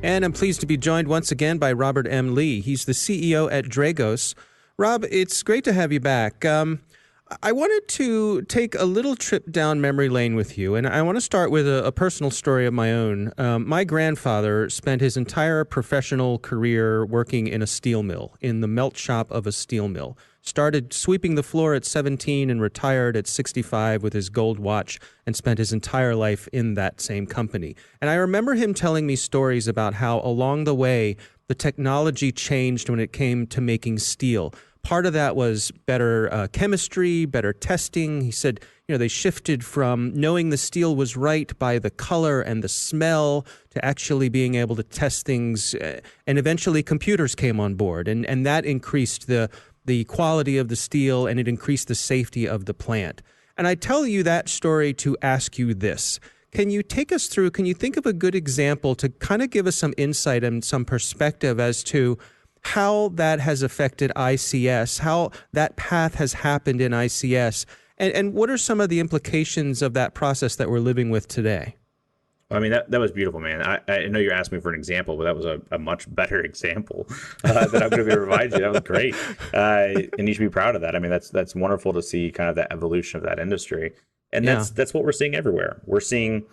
And I'm pleased to be joined once again by Robert M. Lee. He's the CEO at Dragos. Rob, it's great to have you back. I wanted to take a little trip down memory lane with you, and I want to start with a personal story of my own. My grandfather spent his entire professional career working in a steel mill, in the melt shop of a steel mill. Started sweeping the floor at 17 and retired at 65 with his gold watch and spent his entire life in that same company. And I remember him telling me stories about how along the way, the technology changed when it came to making steel. Part of that was better chemistry, better testing. He said, they shifted from knowing the steel was right by the color and the smell to actually being able to test things. And eventually computers came on board, and that increased the quality of the steel, and it increased the safety of the plant. And I tell you that story to ask you this. Can you take us through, can you think of a good example to kind of give us some insight and some perspective as to how that has affected ICS, how that path has happened in ICS, and what are some of the implications of that process that we're living with today? I mean, that was beautiful, man. I know you're asking me for an example, but that was a much better example that I'm going to be providing you. That was great. And you should be proud of that. I mean, that's wonderful to see kind of the evolution of that industry. And that's what we're seeing everywhere. We're seeing,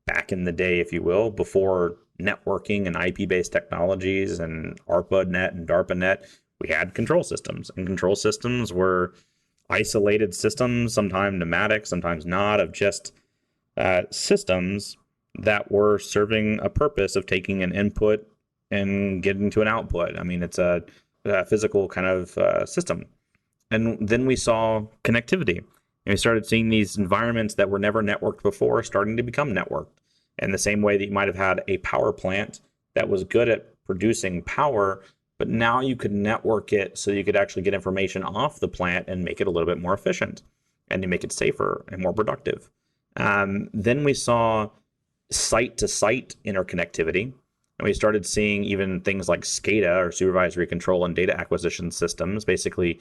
back in the day, if you will, before networking and IP-based technologies and ARPANET and DARPANET, we had control systems. And control systems were isolated systems, sometimes pneumatic, sometimes not, of just systems that were serving a purpose of taking an input and getting to an output. I mean, it's a physical kind of system. And then we saw connectivity. And we started seeing these environments that were never networked before starting to become networked. In the same way that you might have had a power plant that was good at producing power, but now you could network it so you could actually get information off the plant and make it a little bit more efficient and to make it safer and more productive. Then we saw site-to-site interconnectivity, and we started seeing even things like SCADA, or supervisory control and data acquisition systems, basically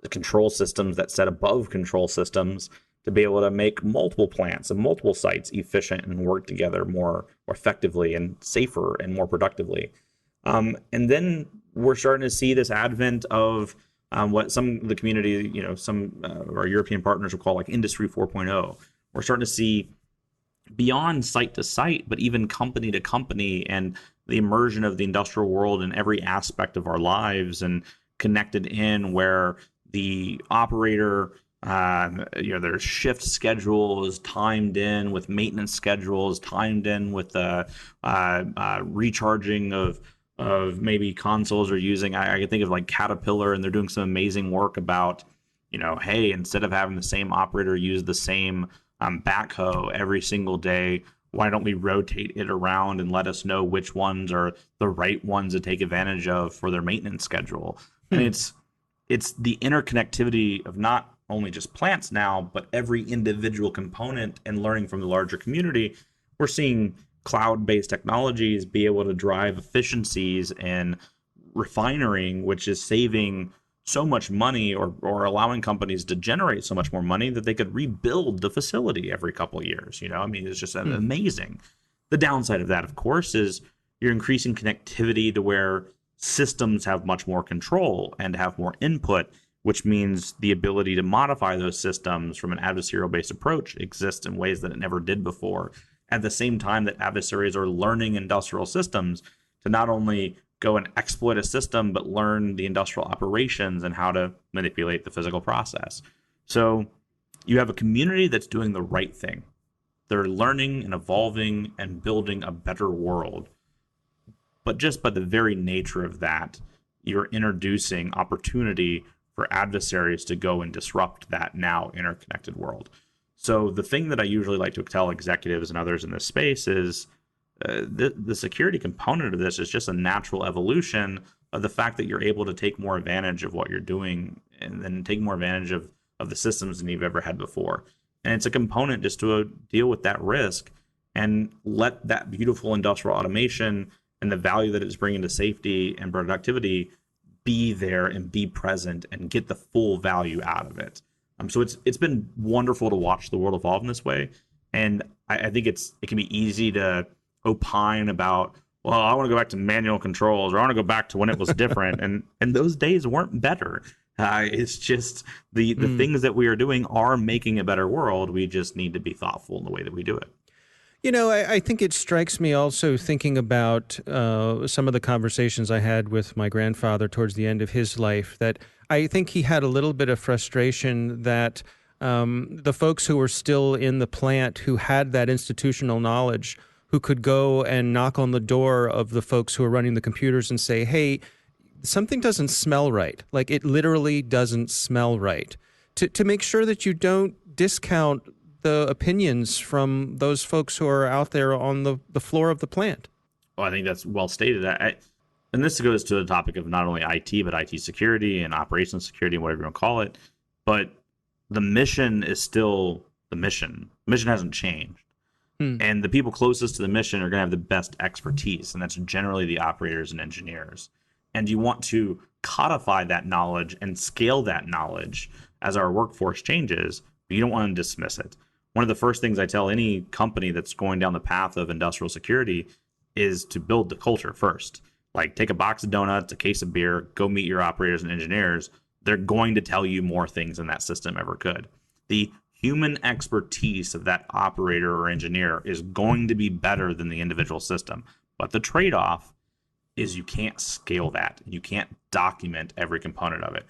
control systems that sit above control systems to be able to make multiple plants and multiple sites efficient and work together more effectively and safer and more productively. And then we're starting to see this advent of what some of the community, some of our European partners will call like Industry 4.0. We're starting to see beyond site to site, but even company to company, and the immersion of the industrial world in every aspect of our lives and connected in where the operator, their shift schedule is timed in with maintenance schedules, timed in with recharging of maybe consoles are using. I can think of like Caterpillar, and they're doing some amazing work about, hey, instead of having the same operator use the same backhoe every single day, why don't we rotate it around and let us know which ones are the right ones to take advantage of for their maintenance schedule? And it's the interconnectivity of not only just plants now, but every individual component, and learning from the larger community. We're seeing cloud-based technologies be able to drive efficiencies in refining, which is saving so much money or allowing companies to generate so much more money that they could rebuild the facility every couple of years. I mean, it's just amazing. The downside of that, of course, is you're increasing connectivity to where systems have much more control and have more input, which means the ability to modify those systems from an adversarial-based approach exists in ways that it never did before. At the same time that adversaries are learning industrial systems to not only go and exploit a system, but learn the industrial operations and how to manipulate the physical process. So you have a community that's doing the right thing. They're learning and evolving and building a better world. But just by the very nature of that, you're introducing opportunity for adversaries to go and disrupt that now interconnected world. So the thing that I usually like to tell executives and others in this space is the security component of this is just a natural evolution of the fact that you're able to take more advantage of what you're doing, and then take more advantage of the systems than you've ever had before. And it's a component just to deal with that risk and let that beautiful industrial automation and the value that it's bringing to safety and productivity be there and be present and get the full value out of it. So it's been wonderful to watch the world evolve in this way. And I think it can be easy to opine about well, I want to go back to manual controls, or I want to go back to when it was different. And those days weren't better. It's just the things that we are doing are making a better world. We just need to be thoughtful in the way that we do it. You know, I think it strikes me also thinking about some of the conversations I had with my grandfather towards the end of his life, that I think he had a little bit of frustration that the folks who were still in the plant, who had that institutional knowledge, who could go and knock on the door of the folks who are running the computers and say, hey, something doesn't smell right. Like, it literally doesn't smell right. To make sure that you don't discount the opinions from those folks who are out there on the floor of the plant. Well, I think that's well stated. And this goes to the topic of not only IT, but IT security and operations security, whatever you want to call it. But the mission is still the mission. The mission hasn't changed. And the people closest to the mission are going to have the best expertise, and that's generally the operators and engineers. And you want to codify that knowledge and scale that knowledge as our workforce changes, but you don't want to dismiss it. One of the first things I tell any company that's going down the path of industrial security is to build the culture first. Like, take a box of donuts, a case of beer, go meet your operators and engineers. They're going to tell you more things than that system ever could. The human expertise of that operator or engineer is going to be better than the individual system. But the trade-off is you can't scale that. You can't document every component of it.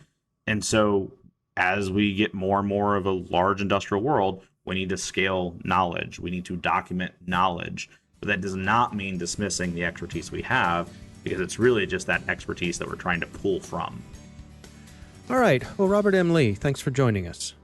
And so as we get more and more of a large industrial world, we need to scale knowledge. We need to document knowledge. But that does not mean dismissing the expertise we have, because it's really just that expertise that we're trying to pull from. All right. Well, Robert M. Lee, thanks for joining us.